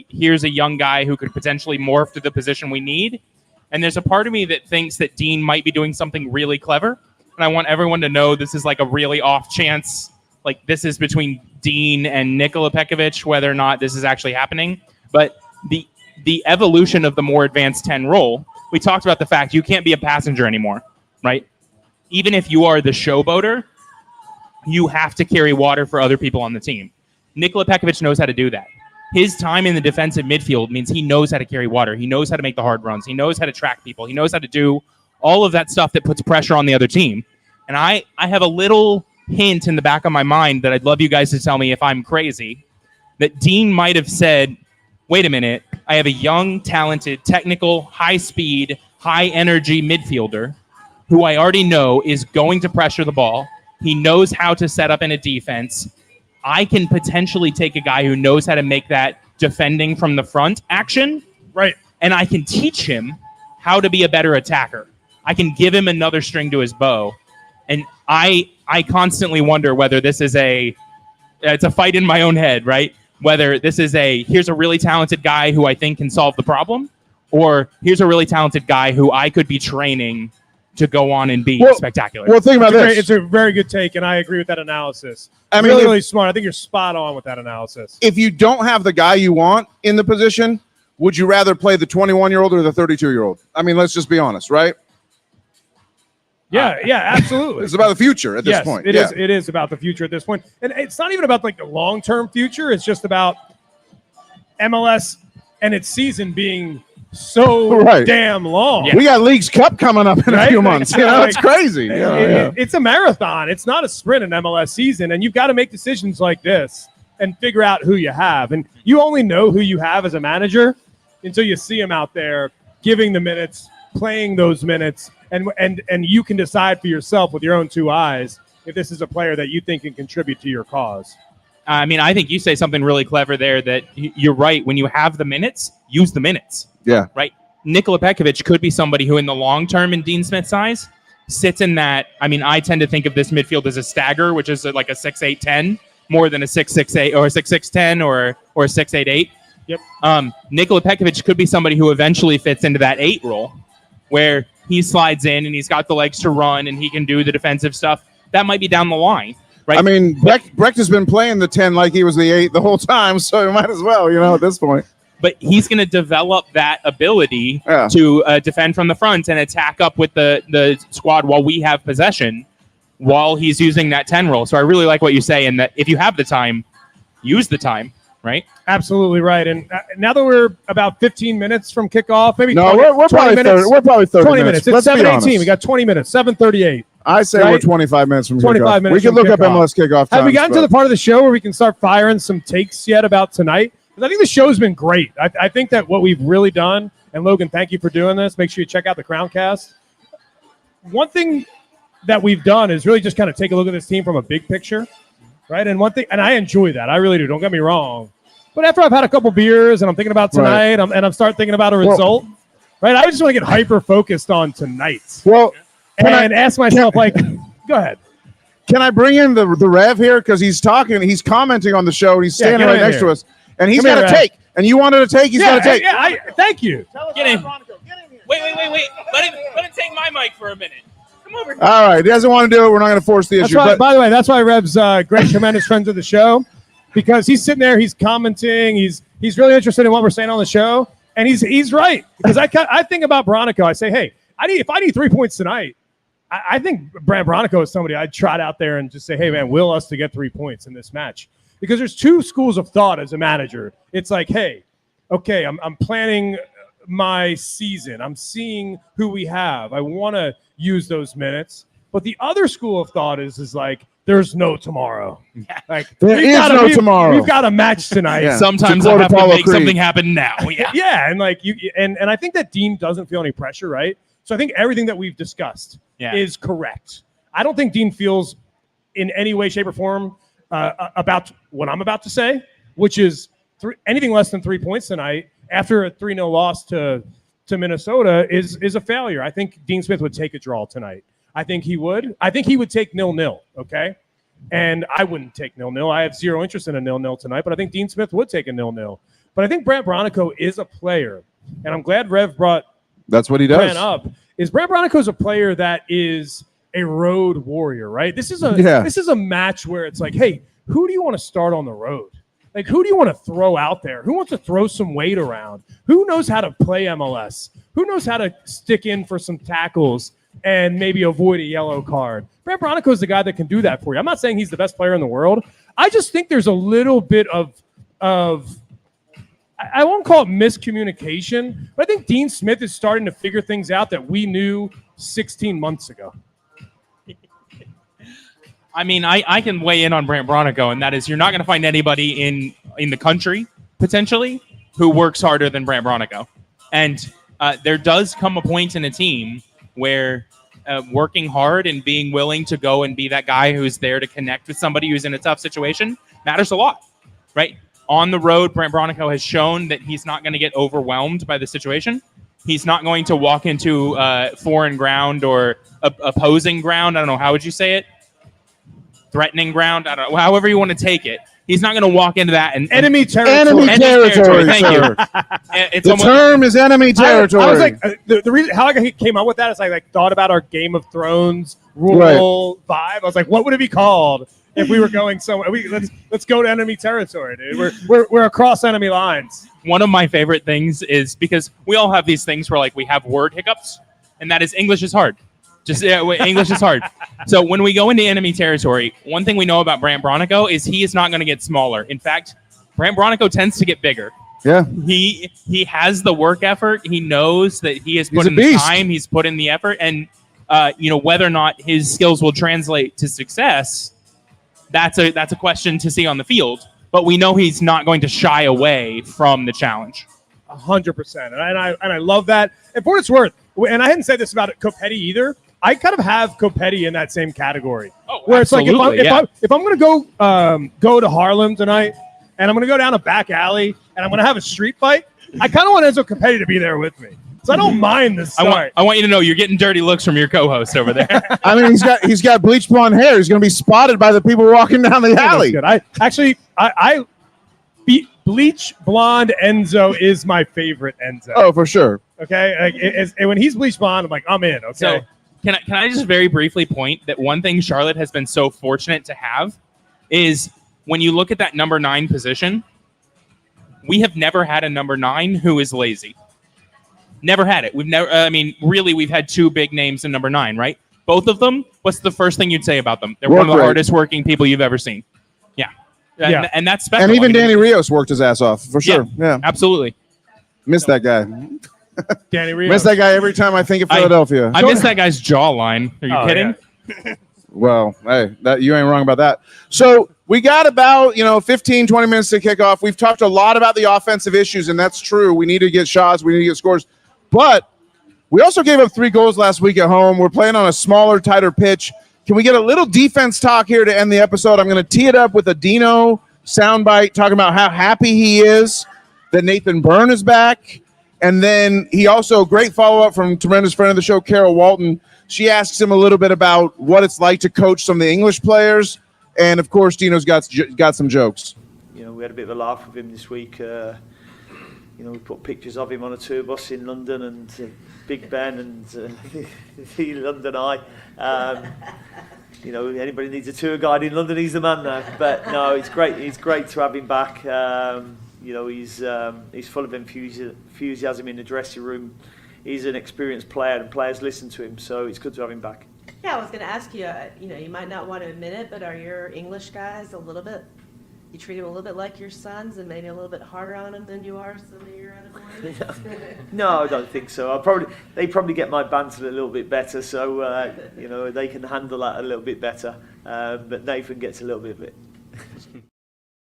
here's a young guy who could potentially morph to the position we need. And there's a part of me that thinks that Dean might be doing something really clever. And I want everyone to know this is like a really off chance. Like this is between Dean and Nikola Petkovic, whether or not this is actually happening. But the evolution of the more advanced 10 role, we talked about the fact you can't be a passenger anymore, right? Even if you are the showboater, you have to carry water for other people on the team. Nikola Petkovic knows how to do that. His time in the defensive midfield means he knows how to carry water. He knows how to make the hard runs. He knows how to track people. He knows how to do all of that stuff that puts pressure on the other team. And I have a little hint in the back of my mind that I'd love you guys to tell me if I'm crazy, that Dean might have said, wait a minute, I have a young, talented, technical, high-speed, high-energy midfielder who I already know is going to pressure the ball. He knows how to set up in a defense. I can potentially take a guy who knows how to make that defending from the front action, right? And I can teach him how to be a better attacker. I can give him another string to his bow. And I constantly wonder whether this is it's a fight in my own head, right? Whether this is here's a really talented guy who I think can solve the problem, or here's a really talented guy who I could be training to go on and be spectacular. Well, think about this. It's a very good take, and I agree with that analysis. I mean, really smart. I think you're spot on with that analysis. If you don't have the guy you want in the position, would you rather play the 21-year-old or the 32-year-old? I mean, let's just be honest, right? Yeah, absolutely. It's about the future at this point. It is about the future at this point. And it's not even about like the long-term future. It's just about MLS and its season being so damn long. Yeah. We got Leagues Cup coming up in a few months. You know, it's crazy. It's a marathon. It's not a sprint in MLS season, and you've got to make decisions like this and figure out who you have. And you only know who you have as a manager until you see him out there giving the minutes, playing those minutes, and you can decide for yourself with your own two eyes if this is a player that you think can contribute to your cause. I mean, I think you say something really clever there that you're right. When you have the minutes, use the minutes. Yeah. Right. Nikola Petkovic could be somebody who in the long term in Dean Smith's eyes sits in that. I mean, I tend to think of this midfield as a stagger, which is like a 6-8-10 more than a 6-6-8 or a 6-6-10 or a 6-8-8. Yep. Nikola Petkovic could be somebody who eventually fits into that 8 role where he slides in and he's got the legs to run and he can do the defensive stuff. That might be down the line. Right. I mean, Brecht has been playing the 10 like he was the 8 the whole time, so he might as well, at this point. But he's going to develop that ability to defend from the front and attack up with the squad while we have possession, while he's using that 10 role. So I really like what you say, and that if you have the time, use the time, right? Absolutely right. And now that we're about 15 minutes from kickoff, maybe we're probably 30, we're probably 30 20 minutes. It's 7:18. We got 20 minutes. 7:38. I say we're 25 minutes from 25 kickoff. minutes. We can look up MLS kickoff times. Have we gotten to the part of the show where we can start firing some takes yet about tonight? Because I think the show's been great. I think that what we've really done, and Logan, thank you for doing this. Make sure you check out the CrownCast. One thing that we've done is really just kind of take a look at this team from a big picture, right? And one thing, and I enjoy that. I really do. Don't get me wrong. But after I've had a couple beers and I'm thinking about tonight, and I'm starting thinking about a result, right? I just want to get hyper focused on tonight. Well, and ask myself, go ahead. Can I bring in the Rev here? Because he's commenting on the show. He's standing right next to us. And he's got a take. And you wanted a take. He's got a take. Yeah, thank you. Get in. Wait. Let him take my mic for a minute. Come over. All right. He doesn't want to do it. We're not going to force the issue. By the way, that's why Rev's great, tremendous friends of the show. because he's sitting there, he's commenting, he's really interested in what we're saying on the show, and he's right because I think about Bronico. I say, hey, if I need 3 points tonight, I think Brad Bronico is somebody I'd trot out there and just say, hey man, will us to get 3 points in this match, because there's two schools of thought as a manager. It's like, hey, okay, I'm planning my season. I'm seeing who we have. I want to use those minutes. But the other school of thought is like, there's no tomorrow. Like there is no tomorrow. We've got a match tonight. Yeah. Sometimes I have to make something happen now. Yeah. Yeah, and like and I think that Dean doesn't feel any pressure, right? So I think everything that we've discussed is correct. I don't think Dean feels in any way, shape, or form about what I'm about to say, which is anything less than 3 points tonight after a 3-0 loss to Minnesota is a failure. I think Dean Smith would take a draw tonight. I think he would. I think he would take 0-0, okay? And I wouldn't take 0-0. I have zero interest in a 0-0 tonight, but I think Dean Smith would take a 0-0. But I think Brant Bronico is a player, and I'm glad Rev brought that's what he does. Brant up. Is Brant Bronico is a player that is a road warrior, right? This is a match where it's like, hey, who do you want to start on the road? Like, who do you want to throw out there? Who wants to throw some weight around? Who knows how to play MLS? Who knows how to stick in for some tackles and maybe avoid a yellow card? Brant Bronico is the guy that can do that for you. I'm not saying he's the best player in the world. I just think there's a little bit of I won't call it miscommunication, but I think Dean Smith is starting to figure things out that we knew 16 months ago. I mean, I can weigh in on Brant Bronico, and that is you're not going to find anybody in the country, potentially, who works harder than Brant Bronico. And there does come a point in a team where working hard and being willing to go and be that guy who's there to connect with somebody who's in a tough situation matters a lot, right? On the road, Brant Bronico has shown that he's not going to get overwhelmed by the situation. He's not going to walk into foreign ground or opposing ground. I don't know. How would you say it? Threatening ground. I don't know. However you want to take it. He's not going to walk into that and enemy territory. Enemy territory. Thank you. It's the term is enemy territory. I was like, the reason how I came up with that is I thought about our Game of Thrones rural vibe. I was like, what would it be called if we were going somewhere? Let's go to enemy territory, dude. We're across enemy lines. One of my favorite things is because we all have these things where like we have word hiccups, and that is English is hard. English is hard. So when we go into enemy territory, one thing we know about Brant Bronico is he is not going to get smaller. In fact, Brant Bronico tends to get bigger. Yeah. He has the work effort. He knows that he has put in the time. He's put in the effort. And, whether or not his skills will translate to success, that's a question to see on the field. But we know he's not going to shy away from the challenge. 100%. And I love that. And for what it's worth, and I hadn't said this about Copetti either, I kind of have Copetti in that same category. Oh, where absolutely, it's like if I'm going to go to Harlem tonight and I'm going to go down a back alley and I'm going to have a street fight, I kind of want Enzo Copetti to be there with me. So I don't mind this start. I want you to know you're getting dirty looks from your co-host over there. I mean, he's got bleach blonde hair. He's going to be spotted by the people walking down the alley. Good. I bleach blonde Enzo is my favorite Enzo. Oh, for sure. Okay, and when he's bleach blonde, I'm like, I'm in. Okay. So can I just very briefly point that one thing Charlotte has been so fortunate to have is when you look at that number 9 position, we have never had a number 9 who is lazy. Never had it. We've never. We've had 2 big names in number 9, right? Both of them. What's the first thing you'd say about them? They're one of the hardest working people you've ever seen. Yeah. And that's special. And even Danny Rios worked his ass off for sure. Yeah, absolutely. Miss that guy. Danny Rios. Miss that guy every time I think of Philadelphia. I miss that guy's jawline. Are you kidding? Yeah. Well, hey, you ain't wrong about that. So we got about 15, 20 minutes to kick off. We've talked a lot about the offensive issues, and that's true. We need to get shots. We need to get scores. But we also gave up 3 goals last week at home. We're playing on a smaller, tighter pitch. Can we get a little defense talk here to end the episode? I'm going to tee it up with a Dino soundbite talking about how happy he is that Nathan Byrne is back. And then he also, great follow-up from tremendous friend of the show, Carol Walton. She asks him a little bit about what it's like to coach some of the English players. And, of course, Dino's got some jokes. We had a bit of a laugh with him this week. We put pictures of him on a tour bus in London and Big Ben and the London Eye. you know, anybody needs a tour guide in London, he's the man now. But no, it's great. It's great to have him back. You know, he's full of enthusiasm in the dressing room. He's an experienced player, and players listen to him. So it's good to have him back. Yeah, I was going to ask you. You know, you might not want to admit it, but are your English guys a little bit? You treat them a little bit like your sons, and maybe a little bit harder on them than you are some of your other boys. No, I don't think so. They probably get my banter a little bit better, so you know, they can handle that a little bit better. But Nathan gets a little bit of it.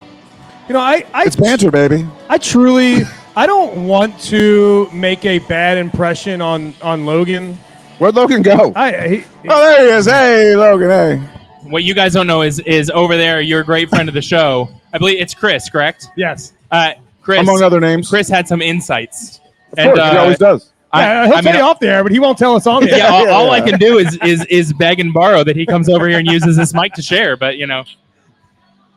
You know, It's banter, baby. I don't want to make a bad impression on Logan. Where'd Logan go? Oh, there he is. Hey, Logan. Hey. What you guys don't know is over there, your great friend of the show. I believe it's Chris, correct? Yes. Chris, among other names. Chris had some insights. Of course, he always does. He'll tell you off the air, but he won't tell us on the air. Yeah, all I can do is beg and borrow that he comes over here and uses this mic to share. But, you know.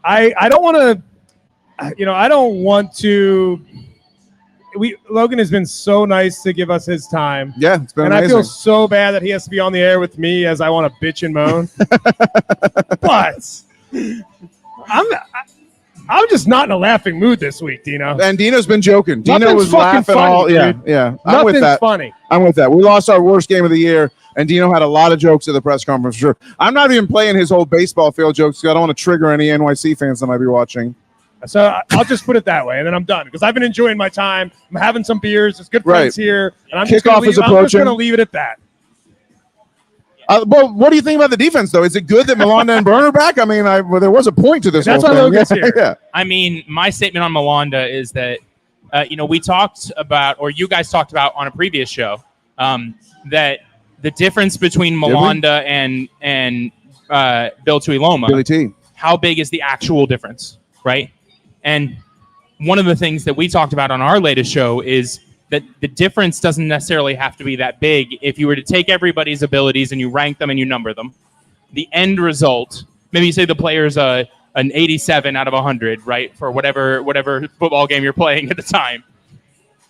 I don't want to, you know, I don't want to. Logan has been so nice to give us his time. Yeah, it's been and amazing. I feel so bad that he has to be on the air with me as I want to bitch and moan. But I'm just not in a laughing mood this week, Dino. And Dino's been joking. Dino Nothing's was fucking laughing funny, all. Yeah, dude. yeah. I'm Nothing's with that. funny. I'm with that. We lost our worst game of the year, and Dino had a lot of jokes at the press conference. For sure. I'm not even playing his whole baseball field jokes because I don't want to trigger any NYC fans that might be watching. So I'll just put it that way, and then I'm done because I've been enjoying my time. I'm having some beers. There's good friends here, and I'm just Kickoff is approaching. going to leave it at that. Well, what do you think about the defense, though? Is it good that Melanda and Burner are back? I mean, well, there was a point to this. That's whole why thing. Logan's here. Yeah. I mean, my statement on Melanda is that, you know, we talked about, or you guys talked about on a previous show, that the difference between Melanda and Bill Tuiloma, Billy T. how big is the actual difference, right? And one of the things that we talked about on our latest show is that the difference doesn't necessarily have to be that big. If you were to take everybody's abilities and you rank them and you number them, the end result, maybe you say the player's an 87 out of 100, right, for whatever football game you're playing at the time.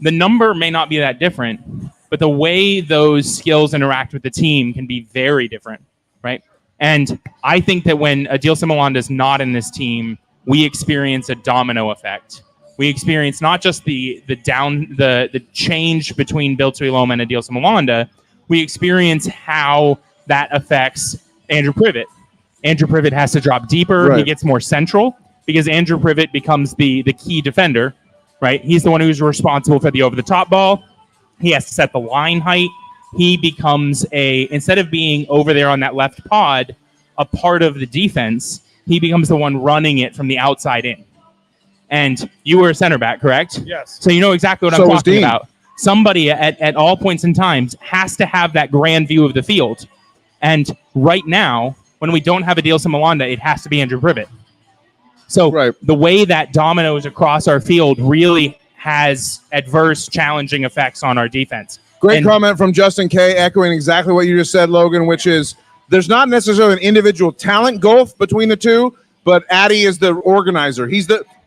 The number may not be that different, but the way those skills interact with the team can be very different, right? And I think that when Adilson Melanda is not in this team, we experience a domino effect. We experience not just the change between Bill Tuiloma and Adilson Melanda, we experience how that affects Andrew Privet. Andrew Privet has to drop deeper. Right. He gets more central because Andrew Privet becomes the key defender, right? He's the one who's responsible for the over-the-top ball. He has to set the line height. He becomes instead of being over there on that left pod, a part of the defense, he becomes the one running it from the outside in. And you were a center back, correct? Yes. So you know exactly what I'm talking about. Somebody at all points in times has to have that grand view of the field. And right now, when we don't have Adilson Melanda, it has to be Andrew Privet. So the way that dominoes across our field really has adverse, challenging effects on our defense. Great comment from Justin K, echoing exactly what you just said, Logan, which is there's not necessarily an individual talent gulf between the two, but Addy is the organizer.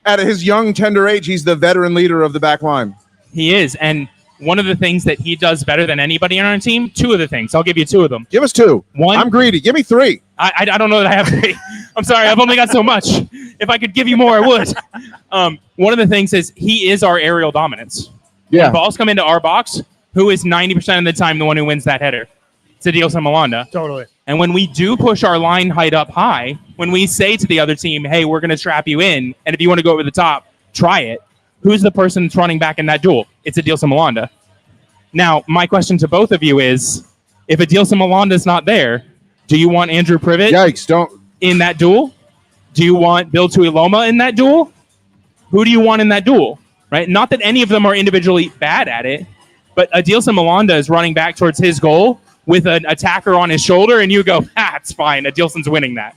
At his young, tender age, he's the veteran leader of the back line. He is. And one of the things that he does better than anybody on our team, two of the things. I'll give you two of them. Give us two. One. I'm greedy. Give me three. I don't know that I have three. I'm sorry. I've only got so much. If I could give you more, I would. One of the things is he is our aerial dominance. Yeah. When balls come into our box, who is 90% of the time the one who wins that header? It's Adilson Melanda. Totally. And when we do push our line height up high, when we say to the other team, hey, we're going to trap you in, and if you want to go over the top, try it, who's the person that's running back in that duel? It's Adilson Melanda. Now, my question to both of you is, if Adilson Melanda is not there, do you want Andrew Privet in that duel? Do you want Bill Tuiloma in that duel? Who do you want in that duel? Right? Not that any of them are individually bad at it, but Adilson Melanda is running back towards his goal with an attacker on his shoulder, and you go, it's fine. Adilson's winning that.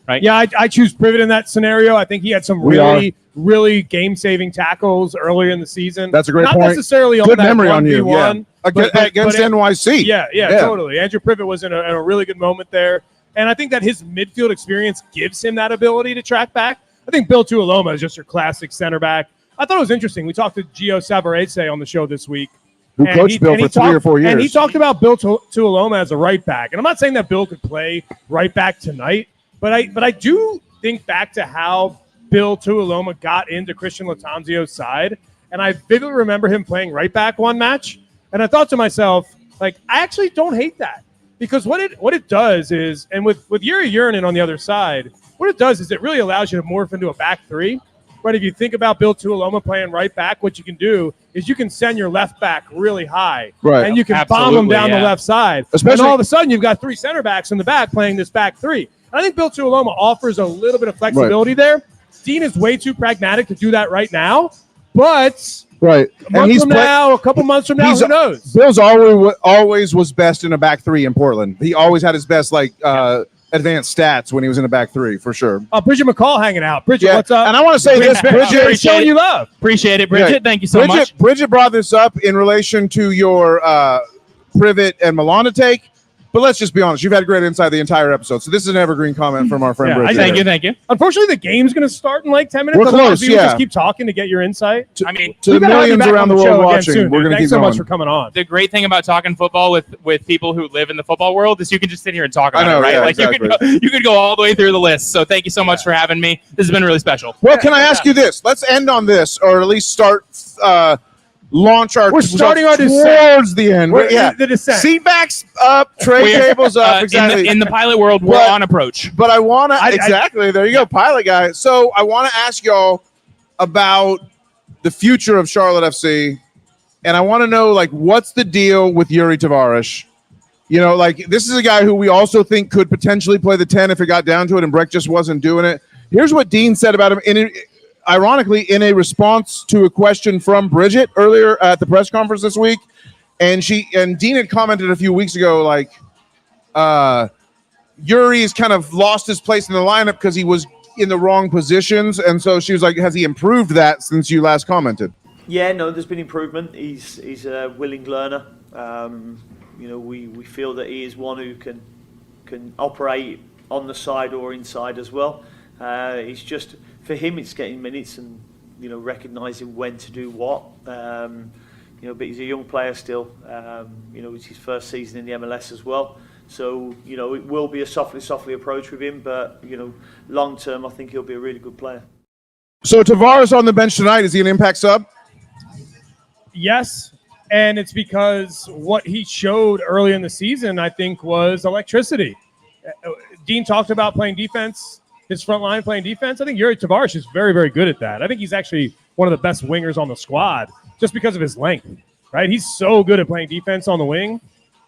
Right? Yeah, I choose Privet in that scenario. I think he had some really game-saving tackles earlier in the season. That's a great point. Not necessarily good on memory that on you. Yeah. Against NYC. Yeah, totally. Andrew Privet was in a really good moment there. And I think that his midfield experience gives him that ability to track back. I think Bill Tuiloma is just your classic center back. I thought it was interesting. We talked to Gio Savarese on the show this week, who coached Bill for 3 or 4 years. And he talked about Bill Tuoloma as a right back. And I'm not saying that Bill could play right back tonight, but I do think back to how Bill Tuoloma got into Christian Latanzio's side, and I vividly remember him playing right back one match, and I thought to myself, like, I actually don't hate that, because what it does is, and with Yuri Urinen on the other side, what it does is it really allows you to morph into a back three. Right, if you think about Bill Tuoloma playing right back, what you can do is you can send your left back really high, right, and you can bomb them down the left side. And all of a sudden, you've got 3 center backs in the back playing this back three. I think Bill Tuoloma offers a little bit of flexibility there. Dean is way too pragmatic to do that right now, but right, a couple months from now, who knows? Bill's always was best in a back three in Portland. He always had his best advanced stats when he was in a back three, for sure. Bridget McCall hanging out. Bridget, what's up? And I want to say this, Bridget, showing you love. Appreciate it, Bridget. Thank you so much. Bridget brought this up in relation to your Privet and Milana take. But let's just be honest. You've had great insight the entire episode. So this is an evergreen comment from our friend Bridget. Thank you. Unfortunately, the game's going to start in like 10 minutes. We're close, just keep talking to get your insight. To the millions around the world watching, we're going to keep going. Thanks so much for coming on. The great thing about talking football with people who live in the football world is you can just sit here and talk about it, right? Yeah, like exactly. you could go all the way through the list. So thank you so much for having me. This has been really special. Well, can I ask you this? Let's end on this, or at least launch our. We're starting our descent towards the end. The descent. Seat backs up, tray tables up. Exactly. In the pilot world, we're on approach. But I want to exactly. There you go, pilot guy. So I want to ask y'all about the future of Charlotte FC, and I want to know, like, what's the deal with Yuri Tavares? You know, like, this is a guy who we also think could potentially play the 10 if it got down to it, and Breck just wasn't doing it. Here's what Dean said about him ironically, in a response to a question from Bridget earlier at the press conference this week. And Dean had commented a few weeks ago, like, Yuri's kind of lost his place in the lineup because he was in the wrong positions. And so she was like, has he improved that since you last commented? Yeah, no, there's been improvement. He's a willing learner. We feel that he is one who can operate on the side or inside as well. He's just, for him, it's getting minutes and recognizing when to do what. But he's a young player still. It's his first season in the MLS as well. So it will be a softly approach with him. But long term, I think he'll be a really good player. So Tavares on the bench tonight, is he an impact sub? Yes. And it's because what he showed early in the season, I think, was electricity. Dean talked about playing defense. His front line playing defense. I think Yuri Tavares is very, very good at that. I think he's actually one of the best wingers on the squad just because of his length, right? He's so good at playing defense on the wing.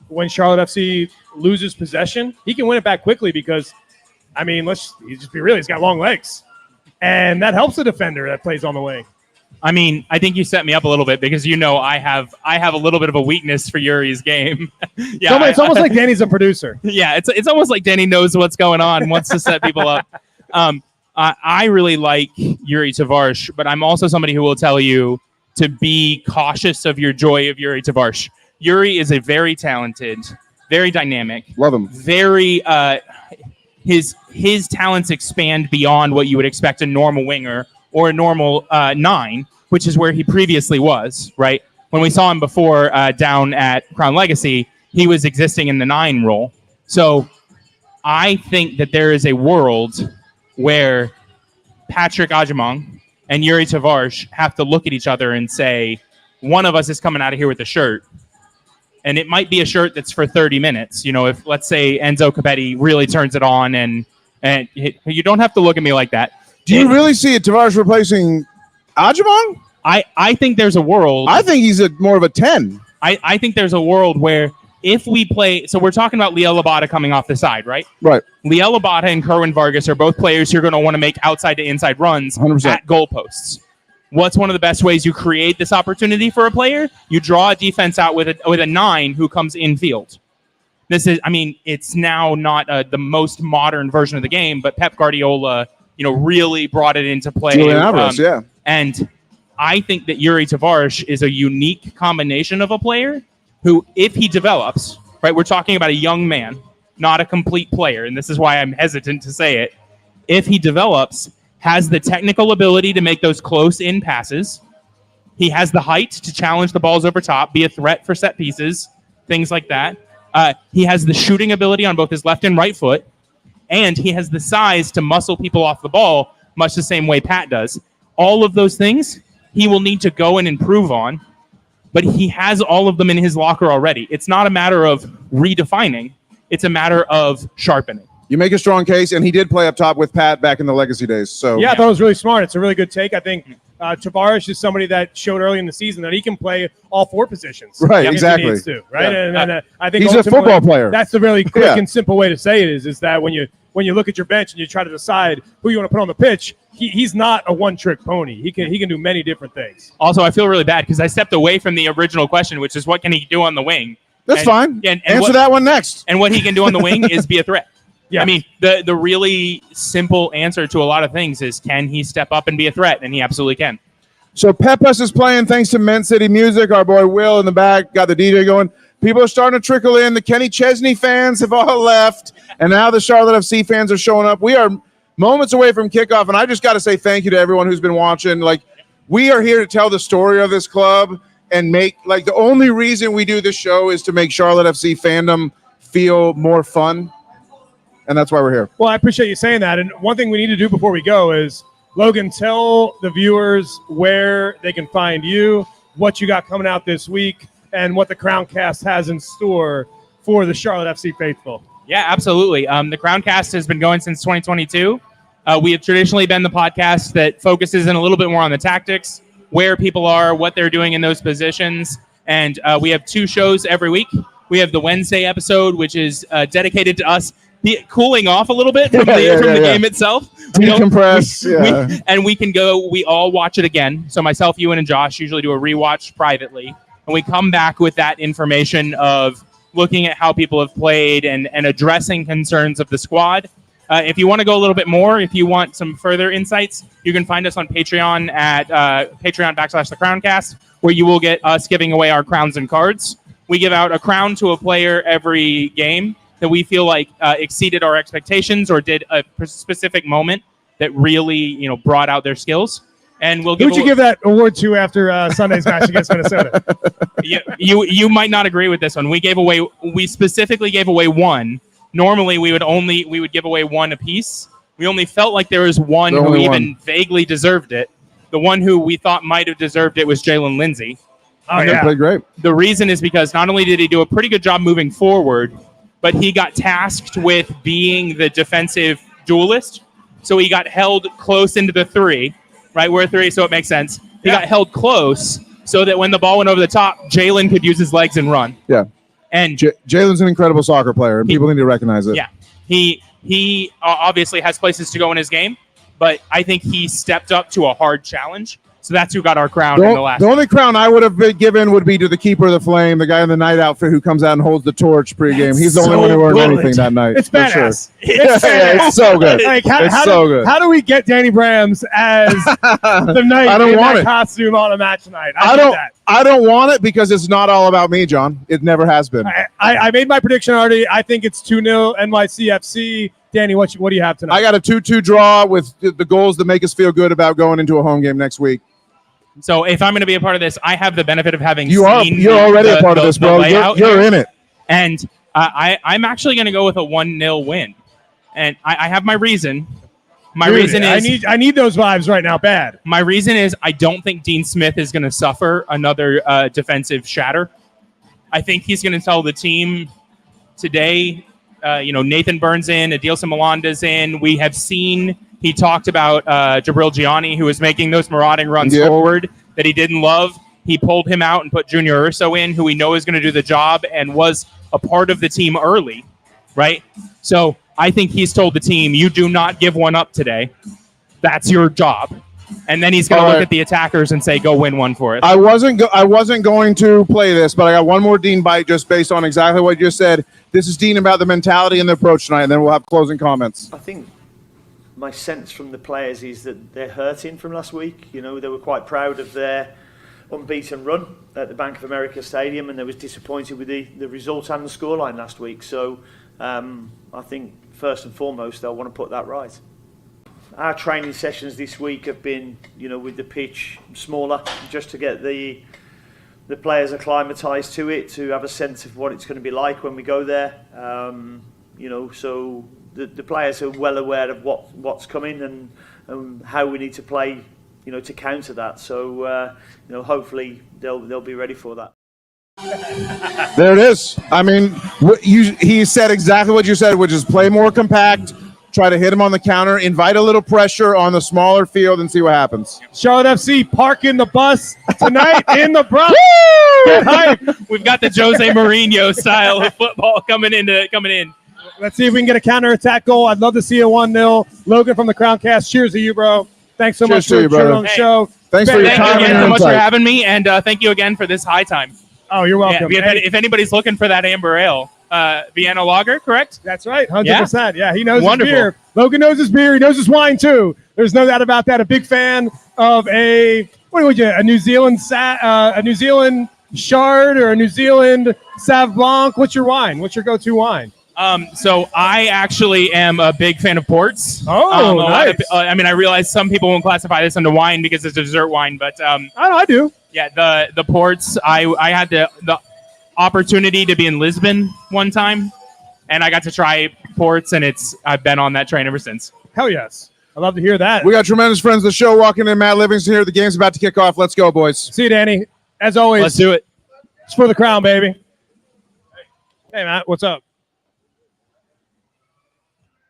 When Charlotte FC loses possession, he can win it back quickly because, let's just be real, he's got long legs. And that helps the defender that plays on the wing. I think you set me up a little bit because I have a little bit of a weakness for Yuri's game. It's almost like Danny's a producer. Yeah, it's almost like Danny knows what's going on and wants to set people up. I really like Yuri Tavares, but I'm also somebody who will tell you to be cautious of your joy of Yuri Tavares. Yuri is a very talented, very dynamic. Love him. Very his talents expand beyond what you would expect a normal winger or a normal 9, which is where he previously was, right? When we saw him before down at Crown Legacy, he was existing in the 9 role. So I think that there is a world where Patrick Ajimong and Yuri Tavares have to look at each other and say, one of us is coming out of here with a shirt. And it might be a shirt that's for 30 minutes. If, let's say, Enzo Capetti really turns it on and you don't have to look at me like that. Do you really see Tavares replacing Ajimong? I think there's a world. I think he's more of a 10. I think there's a world where if we play, so we're talking about Liel Labata coming off the side, right? Right. Liel Labata and Kerwin Vargas are both players who are going to want to make outside to inside runs 100%. At goalposts. What's one of the best ways you create this opportunity for a player? You draw a defense out with a 9 who comes infield. This is, it's now not the most modern version of the game, but Pep Guardiola, really brought it into play. Julian Alvarez, yeah. And I think that Yuri Tavares is a unique combination of a player who, if he develops, right, we're talking about a young man, not a complete player, and this is why I'm hesitant to say it. If he develops, has the technical ability to make those close-in passes, He has the height to challenge the balls over top, be a threat for set pieces, things like that. He has the shooting ability on both his left and right foot, and he has the size to muscle people off the ball, much the same way Pat does. All of those things he will need to go and improve on, but he has all of them in his locker already. It's not a matter of redefining. It's a matter of sharpening. You make a strong case, and he did play up top with Pat back in the Legacy days. So yeah, I thought it was really smart. It's a really good take. I think Tavares is somebody that showed early in the season that he can play all four positions. Right, if exactly. He needs to, right? Yeah. And I think he's a football player. That's the really quick and simple way to say it is that when you look at your bench and you try to decide who you want to put on the pitch, he's not a one-trick pony. He can do many different things. Also, I feel really bad because I stepped away from the original question, which is what can he do on the wing? That's fine. And answer that one next. And what he can do on the wing is be a threat. Yeah. I mean, the really simple answer to a lot of things is can he step up and be a threat? And he absolutely can. So Peppus is playing thanks to Mint City Music. Our boy Will in the back got the DJ going. People are starting to trickle in. The Kenny Chesney fans have all left, and now the Charlotte FC fans are showing up. We are moments away from kickoff, and I just got to say thank you to everyone who's been watching. Like, we are here to tell the story of this club and make, like, the only reason we do this show is to make Charlotte FC fandom feel more fun, and that's why we're here. Well, I appreciate you saying that. And one thing we need to do before we go is, Logan, tell the viewers where they can find you, what you got coming out this week, and what the CrownCast has in store for the Charlotte FC faithful. Yeah, absolutely. The CrownCast has been going since 2022. We have traditionally been the podcast that focuses in a little bit more on the tactics, where people are, what they're doing in those positions. And we have 2 shows every week. We have the Wednesday episode, which is dedicated to us cooling off a little bit from the game itself. Decompress. And we can go, we all watch it again. So myself, Ewan, and Josh usually do a rewatch privately. And we come back with that information of looking at how people have played and addressing concerns of the squad. If you want to go a little bit more, if you want some further insights, you can find us on Patreon at Patreon.com/TheCrownCast, where you will get us giving away our crowns and cards. We give out a crown to a player every game that we feel like exceeded our expectations or did a specific moment that really, brought out their skills. And we'll give. Who'd you give that award to after Sunday's match against Minnesota? You might not agree with this one. We specifically gave away one. Normally we would give away one apiece. We only felt like there was one who even vaguely deserved it. The one who we thought might have deserved it was Jalen Lindsay. Oh, yeah. Played great. The reason is because not only did he do a pretty good job moving forward, but he got tasked with being the defensive duelist. So he got held close into the 3, right? We're 3, so it makes sense. He got held close so that when the ball went over the top, Jalen could use his legs and run. Yeah. And Jalen's an incredible soccer player, and people need to recognize it. Yeah. He obviously has places to go in his game, but I think he stepped up to a hard challenge. So that's who got our crown in the last. The only crown I would have been given would be to the keeper of the flame, the guy in the night outfit who comes out and holds the torch pregame. He's the only one who earned anything that night. It's badass. Sure. It's so good. Like, It's so good. How do we get Danny Brams as the knight in that costume on a match night? I don't want it because it's not all about me, John. It never has been. I made my prediction already. I think it's 2-0 NYC FC. Danny, what do you have tonight? I got a 2-2 draw with the goals that make us feel good about going into a home game next week. So if I'm going to be a part of this, I have the benefit of having you're already a part of this, bro. You're in it. And I'm actually going to go with a 1-0 win. And I have my reason. My reason is I need those vibes right now, bad. My reason is I don't think Dean Smith is going to suffer another defensive shatter. I think he's going to tell the team today, Nathan Burns in, Adilson Milanda's in. We have seen. He talked about Jabril Gianni, who was making those marauding runs forward that he didn't love. He pulled him out and put Junior Urso in, who we know is going to do the job and was a part of the team early, right? So I think he's told the team, you do not give one up today. That's your job. And then he's going to look at the attackers and say, go win one for us. I wasn't going to play this, but I got one more Dean bite just based on exactly what you just said. This is Dean about the mentality and the approach tonight, and then we'll have closing comments. I think my sense from the players is that they're hurting from last week. They were quite proud of their unbeaten run at the Bank of America Stadium, and they was disappointed with the result and the scoreline last week. So I think first and foremost they'll want to put that right. our training sessions this week have been, with the pitch smaller, just to get the players acclimatised to it, to have a sense of what it's going to be like when we go there. So the players are well aware of what's coming and how we need to play, to counter that. So, hopefully they'll be ready for that. There it is. I mean, he said exactly what you said, which is play more compact, try to hit him on the counter, invite a little pressure on the smaller field, and see what happens. Charlotte FC parking the bus tonight in the Bronx. Get hype. We've got the Jose Mourinho style of football coming in. Let's see if we can get a counterattack goal. I'd love to see a 1-0. Logan from the CrownCast. Cheers to you, bro. Thanks so much for joining on the show. Thanks for your time. Thank you again so much for having me, and thank you again for this high time. Oh, you're welcome. Yeah, if anybody's looking for that amber ale, Vienna Lager, correct? That's right, 100%. Yeah, he knows Wonderful. his beer. Logan knows his beer. He knows his wine too. There's no doubt about that. A big fan of a New Zealand Shard or a New Zealand Sauv Blanc. What's your wine? What's your go-to wine? So I actually am a big fan of ports. Oh, nice. I realize some people won't classify this into wine because it's a dessert wine, but I do. Yeah, the ports. I had the opportunity to be in Lisbon one time, and I got to try ports, and I've been on that train ever since. Hell yes. I love to hear that. We got tremendous friends of the show walking in. Matt Livingston here. The game's about to kick off. Let's go, boys. See you, Danny. As always. Let's do it. It's for the crown, baby. Hey, Matt. What's up?